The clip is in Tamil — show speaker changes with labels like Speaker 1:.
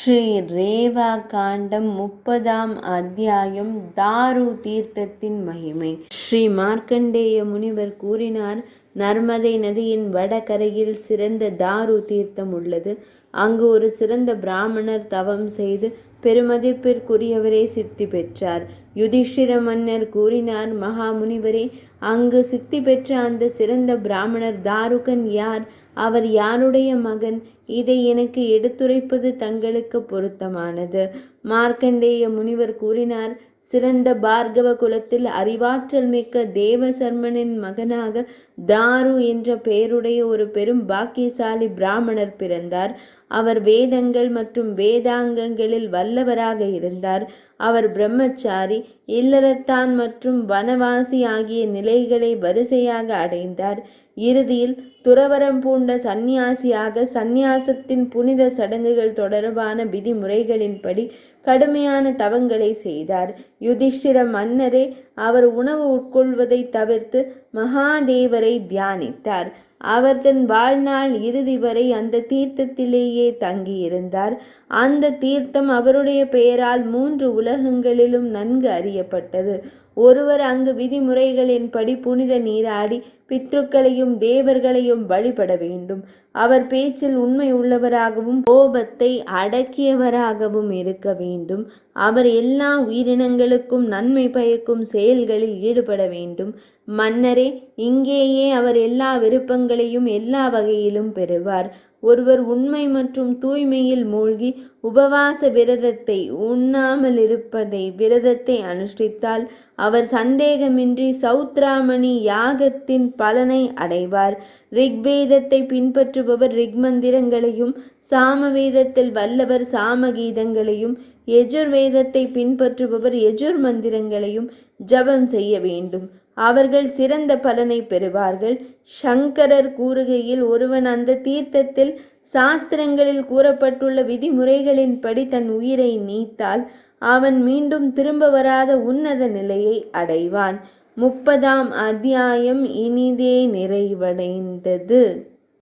Speaker 1: ஸ்ரீ ரேவா காண்டம் 30ஆம் அத்தியாயம். தாரு தீர்த்தத்தின் மகிமை. ஸ்ரீ மார்க்கண்டேய முனிவர் கூறினார், நர்மதை நதியின் வடகரையில் சிறந்த தாரு தீர்த்தம் உள்ளது. அங்கு ஒரு சிறந்த பிராமணர் தவம் செய்து பெருமதிப்பிற்குரியவரே சித்தி பெற்றார். யுதிஷ்டிர மன்னர் கூறினார், மகா முனிவரே, அங்கு சித்தி பெற்ற அந்த சிறந்த பிராமணர் தாருகன் யார்? அவர் யாருடைய மகன்? இதை எனக்கு எடுத்துரைப்பது தங்களுக்கு பொருத்தமானது. மார்க்கண்டேய முனிவர் கூறினார், சிறந்த பார்கவ குலத்தில் அறிவாற்றல் மிக்க தேவசர்மனின் மகனாக தாரு என்ற பெயருடைய ஒரு பெரும் பாக்கியசாலி பிராமணர் பிறந்தார். அவர் வேதங்கள் மற்றும் வேதாங்கங்களில் வல்லவராக இருந்தார். அவர் பிரம்மச்சாரி, இல்லறத்தான் மற்றும் வனவாசி ஆகிய நிலைகளை வரிசையாக அடைந்தார். இறுதியில் துறவரம் பூண்ட சந்நியாசியாக சந்நியாசத்தின் புனித சடங்குகள் தொடர்பான விதிமுறைகளின்படி கடுமையான தவங்களை செய்தார். யுதிஷ்டிர மன்னரே, அவர் உணவு உட்கொள்வதை தவிர்த்து மகாதேவரை தியானித்தார். அவர் தன் வாழ்நாள் இறுதி வரை அந்த தீர்த்தத்திலேயே தங்கியிருந்தார். அந்த தீர்த்தம் அவருடைய பெயரால் 3 உலகங்களிலும் நன்கு அறியப்பட்டது. ஒருவர் அங்கு விதிமுறைகளின்படி புனித நீராடி பித்ருக்களையும் தேவர்களையும் வழிபட வேண்டும். அவர் பேச்சில் உண்மை உள்ளவராகவும் கோபத்தை அடக்கியவராகவும் இருக்க வேண்டும். அவர் எல்லா உயிரினங்களுக்கும் நன்மை பயக்கும் செயல்களில் ஈடுபட வேண்டும். மன்னரே, இங்கேயே அவர் எல்லா விருப்பங்களையும் எல்லா வகையிலும் பெறுவார். ஒருவர் உண்மை மற்றும் தூய்மையில் மூழ்கி உபவாச விரதத்தை உண்ணாமல் இருப்பதை விரதத்தை அனுஷ்டித்தால் அவர் சந்தேகமின்றி சௌத்ராமணி யாகத்தின் பலனை அடைவார். ரிக்வேதத்தை பின்பற்றுபவர் ரிக்மந்திரங்களையும், சாமவேதத்தில் வல்லவர் சாமகீதங்களையும், யஜுர்வேதத்தை பின்பற்றுபவர் யஜுர் மந்திரங்களையும் ஜபம் செய்ய வேண்டும். அவர்கள் சிறந்த பலனை பெறுவார்கள். சங்கரர் கூறுகையில், ஒருவன் அந்த தீர்த்தத்தில் சாஸ்திரங்களில் கூறப்பட்டுள்ள விதிமுறைகளின்படி தன் உயிரை நீத்தால் அவன் மீண்டும் திரும்ப வராத உன்னத நிலையை அடைவான். 30ஆம் அத்தியாயம் இனிதே நிறைவடைந்தது.